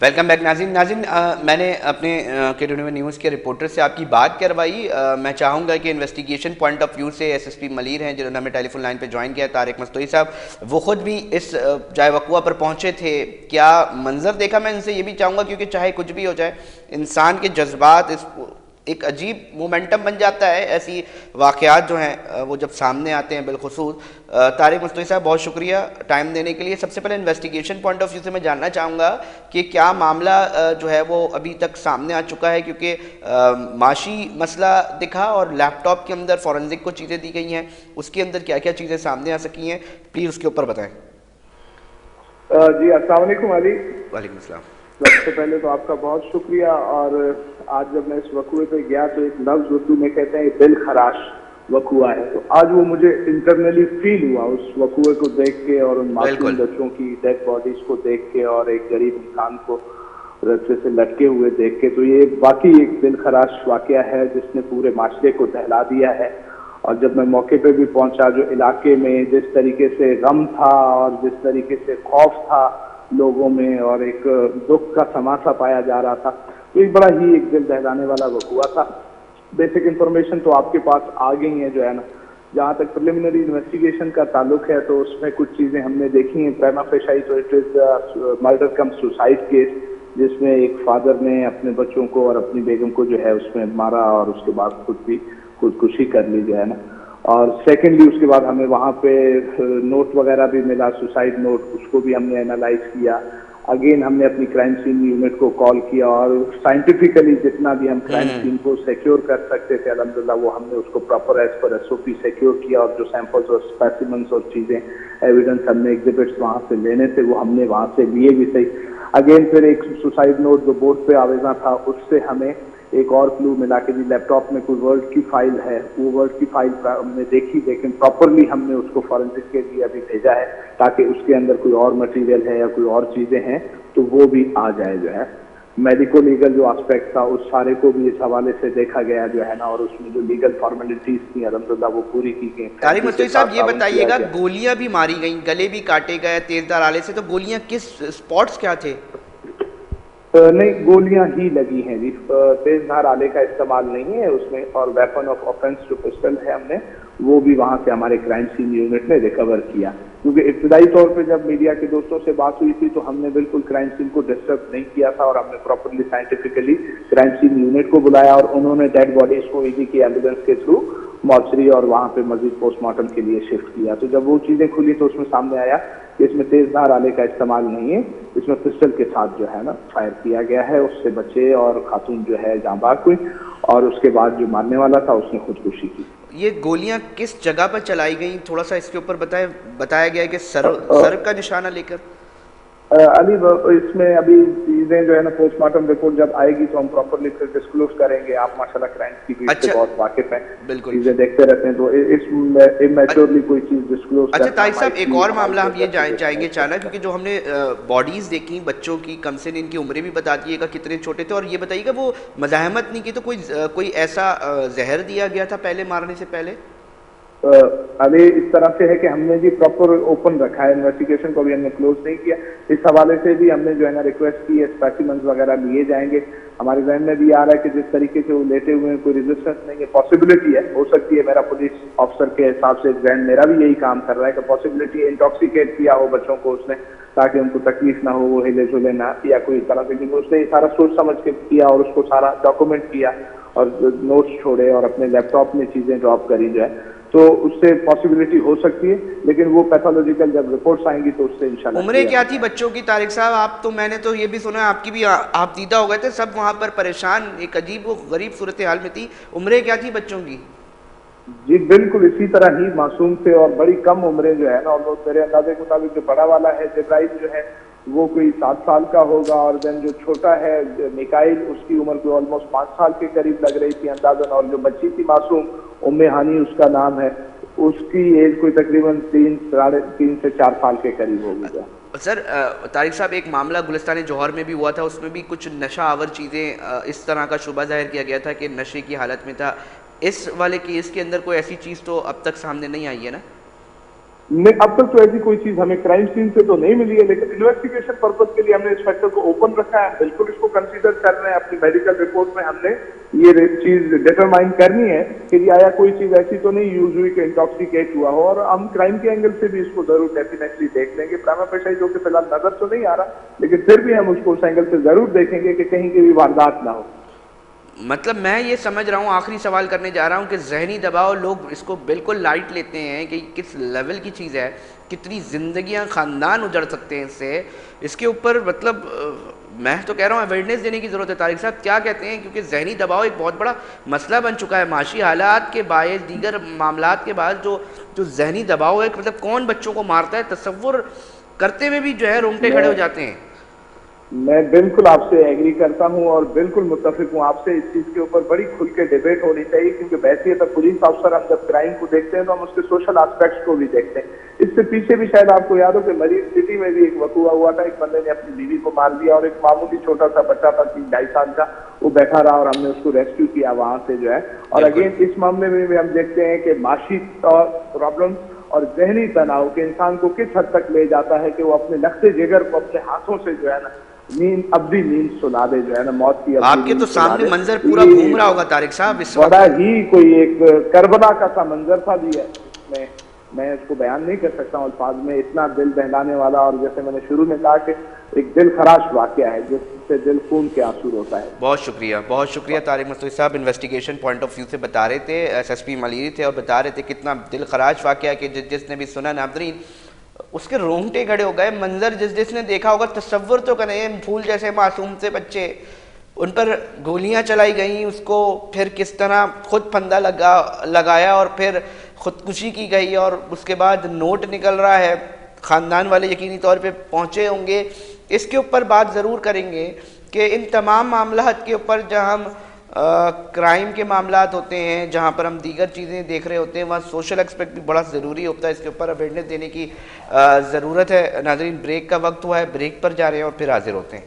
Welcome back नाज़रीन। मैंने अपने के न्यूज़ के रिपोर्टर से आपकी बात करवाई। मैं चाहूँगा कि इन्वेस्टिगेशन पॉइंट ऑफ व्यू से एसएसपी मलीर हैं जिन्होंने हमें टेलीफोन लाइन पे ज्वाइन किया, तारिक मस्तोई साहब, वो ख़ुद भी इस जाए वक़ुआ पर पहुँचे थे। क्या मंजर देखा, मैं इनसे ये भी चाहूँगा, क्योंकि चाहे कुछ भी हो जाए इंसान के जज्बात इस एक अजीब मोमेंटम बन जाता है, ऐसी वाक़यात जो हैं वो जब सामने आते हैं। बिलखुसूस तारिक मस्तूरी साहब, बहुत शुक्रिया टाइम देने के लिए। सबसे पहले इन्वेस्टिगेशन पॉइंट ऑफ व्यू से मैं जानना चाहूँगा कि क्या मामला जो है वो अभी तक सामने आ चुका है, क्योंकि माशी मसला दिखा और लैपटॉप के अंदर फॉरेंसिक को चीज़ें दी गई हैं, उसके अंदर क्या क्या चीज़ें सामने आ सकी हैं, प्लीज़ उसके ऊपर बताएँ। जी अस्सलाम वालेकुम अली। वालेकुम अस्सलाम। सबसे पहले तो आपका बहुत शुक्रिया। और आज जब मैं इस वकूए पे गया तो एक लफ्ज उर्दू में कहते हैं दिल खराश वकूआ है, तो आज वो मुझे इंटरनली फील हुआ उस वकूए को देख के और उन मासूम बच्चों की डेड बॉडीज को देख के और एक गरीब इंसान को रस्से से लटके हुए देख के। तो ये वाकई एक दिल खराश वाकया है जिसने पूरे माशरे को दहला दिया है। और जब मैं मौके पे भी पहुंचा, जो इलाके में जिस तरीके से गम था और जिस तरीके से खौफ था लोगों में और एक दुख का समासा पाया जा रहा था, तो एक बड़ा ही एक दिल दहलाने वाला वकूआ था। बेसिक इन्फॉर्मेशन तो आपके पास आ गई है जो है ना। जहाँ तक प्रिलिमिनरी इन्वेस्टिगेशन का ताल्लुक है तो उसमें कुछ चीज़ें हमने देखी हैं। प्रिमा फेसाई तो it is murder cum suicide case, जिसमें एक फादर ने अपने बच्चों को और अपनी बेगम को जो है उसमें मारा और उसके बाद खुद भी खुदकुशी कर ली जो है ना। और सेकेंडली उसके बाद हमें वहाँ पे नोट वगैरह भी मिला, सुसाइड नोट, उसको भी हमने एनालाइज किया। अगेन हमने अपनी क्राइम सीन यूनिट को कॉल किया और साइंटिफिकली जितना भी हम क्राइम सीन को सिक्योर कर सकते थे अल्हम्दुलिल्लाह वो हमने उसको proper as per SOP secure किया। और जो सैंपल्स और स्पेसिमेंस और चीज़ें एविडेंस हमने एग्जिबिट्स वहाँ से लेने थे वो हमने वहाँ से लिए भी सही। अगेन फिर एक सुसाइड नोट जो बोर्ड पे आवेदन था उससे हमें एक और क्लू मिला कि जी लैपटॉप में कोई वर्ड की फाइल है। वो वर्ड की फाइल हमने देखी, लेकिन प्रॉपरली हमने उसको फॉरेंसिक के लिए अभी भेजा है ताकि उसके अंदर कोई और मटेरियल है या कोई और चीज़ें हैं तो वो भी आ जाए जो है। मेडिको लीगल जो एस्पेक्ट था उस सारे को भी इस हवाले से देखा गया जो है ना। और उसमें जो लीगल फॉर्मेलिटीज थी अल्हम्दुलिल्लाह वो पूरी की गई। तारिक मस्तूरी साहब, ये बताइएगा, गोलियां भी मारी गई, गले भी काटे गए तेजधार आले से, तो गोलियां किस स्पॉट्स क्या थे? नहीं, गोलियां ही लगी हैं जी। तेजधार आले का इस्तेमाल नहीं है उसमें। और वेपन ऑफ ऑफेंस जो पिस्टल है हमने वो भी वहां से हमारे क्राइम सीन यूनिट ने रिकवर किया। क्योंकि इब्तदाई तौर पे जब मीडिया के दोस्तों से बात हुई थी तो हमने बिल्कुल क्राइम सीन को डिस्टर्ब नहीं किया था और हमने properly scientifically crime scene unit को बुलाया और उन्होंने डेड बॉडीज को ईडी की एम्बुलेंस के थ्रू मॉर्चरी और वहां पे मजीद पोस्टमार्टम के लिए शिफ्ट किया। तो जब वो चीजें खुली तो उसमें सामने आया कि इसमें तेजधार आले का इस्तेमाल नहीं है, इसमें पिस्टल के साथ जो है ना फायर किया गया है। उससे बच्चे और खातून जो है जाँ बाग हुई और उसके बाद जो मारने वाला था उसने खुदकुशी की। ये गोलियां किस जगह पर चलाई गई, थोड़ा सा इसके ऊपर बताया गया है कि सर का निशाना लेकर। अली इसमें अभी चीजें जो है ना पोस्टमार्टम रिपोर्ट जब आएगी तो हम प्रॉपरली फिर डिस्क्लोज करेंगे। आप माशाल्लाह क्राइम की बीट से बहुत वाकिफ हैं, बिल्कुल चीजें देखते रहते हैं, तो इसमें इमेच्योरली कोई चीज डिस्क्लोज। अच्छा तारिक साहब, एक और मामला हम ये जाएंगे चाहना, क्योंकि जो हमने बॉडीज देखी बच्चों की, कम से इनकी उम्रें भी बता दिएगा कितने छोटे थे, और ये बताइएगा वो मज़ाहमत नहीं की तो कोई ऐसा जहर दिया गया था पहले मारने से पहले? अभी इस तरह से है कि हमने भी प्रॉपर ओपन रखा है, इन्वेस्टिगेशन को भी हमने क्लोज नहीं किया। इस हवाले से भी हमने जो है ना रिक्वेस्ट की है, स्पेसिमेंस वगैरह लिए जाएंगे। हमारे जहन में भी आ रहा है कि जिस तरीके से वो लेटे हुए हैं कोई रेजिस्टेंस नहीं है, पॉसिबिलिटी है, हो सकती है, मेरा पुलिस ऑफिसर के हिसाब से जहन मेरा भी यही काम कर रहा है कि पॉसिबिलिटी है इंटॉक्सिकेट किया हो बच्चों को उसने ताकि उनको तकलीफ ना हो, वो हिले झुले ना, या कोई तरह से, क्योंकि उसने ये सारा सोच समझ के किया और उसको सारा डॉक्यूमेंट किया और नोट्स छोड़े और अपने लैपटॉप में चीजें ड्रॉप करी जो है, तो उससे पॉसिबिलिटी हो सकती है। लेकिन वो पैथोलॉजिकल जब रिपोर्ट्स आएंगी तो उससे इंशाल्लाह। उम्रें क्या थी बच्चों की तारिक साहब? आप तो, मैंने तो ये भी सुना है आपकी भी आप दीदा हो गए थे, सब वहाँ पर परेशान, एक अजीब व गरीब सूरत हाल में थी। उम्रें क्या थी बच्चों की? जी बिल्कुल इसी तरह ही मासूम थे और बड़ी कम उम्रें जो है ना। और मेरे अंदाजे के मुताबिक जो बड़ा वाला है जिब्राइल जो है वो कोई 7 साल का होगा, और देन जो छोटा है मिकाइल उसकी उम्र कोई ऑलमोस्ट 5 साल के करीब लग रही थी अंदाजन। और जो बच्ची थी मासूम उम्मे हानी उसका नाम है, उसकी एज कोई तकरीबन 3 से 4 साल के करीब होगी। सर तारिक साहब, एक मामला गुलिस्तान जौहर में भी हुआ था, उसमें भी कुछ नशा आवर चीज़ें इस तरह का शुबा जाहिर किया गया था कि नशे की हालत में था। इस वाले केस के अंदर कोई ऐसी चीज़ तो अब तक सामने नहीं आई है ना? अब तक तो ऐसी कोई चीज हमें क्राइम सीन से तो नहीं मिली है, लेकिन इन्वेस्टिगेशन पर्पज के लिए हमने इस फैक्टर को ओपन रखा है। बिल्कुल इसको कंसीडर कर रहे हैं। अपनी मेडिकल रिपोर्ट में हमने ये चीज डिटरमाइन करनी है कि आया कोई चीज ऐसी तो नहीं यूज हुई कि इंटॉक्सिकेट हुआ हो, और हम क्राइम के एंगल से भी इसको जरूर डेफिनेटली देख लेंगे। प्राइमा फेसाई जो कि फिलहाल नजर तो नहीं आ रहा, लेकिन फिर भी हम उसको उस एंगल से जरूर देखेंगे कि कहीं की भी वारदात ना हो। मतलब मैं ये समझ रहा हूँ, आखिरी सवाल करने जा रहा हूँ कि जहनी दबाव लोग इसको बिल्कुल लाइट लेते हैं कि किस लेवल की चीज़ है, कितनी ज़िंदगियाँ ख़ानदान उजड़ सकते हैं इससे। इसके ऊपर मतलब मैं तो कह रहा हूँ अवेयरनेस देने की ज़रूरत है। तारिक साहब क्या कहते हैं, क्योंकि जहनी दबाव एक बहुत बड़ा मसला बन चुका है माशी हालात के बायस, दीगर मामलात के बाद जो जो जहनी दबाव है, मतलब कौन बच्चों को मारता है, तसव्वुर करते हुए भी जो है रोंगटे खड़े हो जाते हैं। मैं बिल्कुल आपसे एग्री करता हूं और बिल्कुल मुत्तफिक हूं आपसे। इस चीज के ऊपर बड़ी खुल के डिबेट होनी चाहिए, क्योंकि वैसे तो पुलिस ऑफिसर हम जब क्राइम को देखते हैं तो हम उसके सोशल एस्पेक्ट्स को भी देखते हैं। इससे पीछे भी शायद आपको याद हो कि मरीज सिटी में भी एक वकूआ हुआ था, एक बंदे ने अपनी बीवी को मार दिया और एक मामूली छोटा सा बच्चा था 3-2.5 साल का, वो बैठा रहा और हमने उसको रेस्क्यू किया वहां से जो है। और अगेन इस मामले में भी हम देखते हैं कि माशी प्रॉब्लम और जहनी तनाव के इंसान को किस हद तक ले जाता है कि वो अपने लख्ते जिगर को अपने हाथों से जो है ना नींद अवधि नींद सुला दे, जो है ना मौत की। आपके तो सामने मंजर पूरा घूम रहा होगा तारिक साहब इस वक्त। बड़ा ही कोई एक करबला का सा मंजर था भी है, मैं इसको बयान नहीं कर सकता हूँ अल्फाज में। इतना दिल दहलाने वाला, और जैसे मैंने शुरू में कहा कि एक दिल खराश वाकया है जिससे दिल खून के आंसू रोता है। बहुत शुक्रिया तारिक मस्तूरी साहब। इन्वेस्टिगेशन पॉइंट ऑफ व्यू से बता रहे थे, SSP मलीरी थे और बता रहे थे कितना दिल खराश वाकया कि जिसने भी सुना नाज़रीन उसके रोंगटे खड़े हो गए। मंजर जिसने देखा होगा तसव्वुर तो करें, फूल जैसे मासूम से बच्चे, उन पर गोलियां चलाई गई, उसको फिर किस तरह खुद फंदा लगाया और फिर खुदकुशी की गई, और उसके बाद नोट निकल रहा है। ख़ानदान वाले यकीनी तौर पे पहुंचे होंगे। इसके ऊपर बात ज़रूर करेंगे कि इन तमाम मामलात के ऊपर जहाँ हम क्राइम के मामलात होते हैं, जहाँ पर हम दीगर चीज़ें देख रहे होते हैं, वहाँ सोशल एक्सपेक्ट भी बड़ा ज़रूरी होता है। इसके ऊपर अवेयरनेस देने की ज़रूरत है। नाज़रीन ब्रेक का वक्त हुआ है, ब्रेक पर जा रहे हैं और फिर हाजिर होते हैं।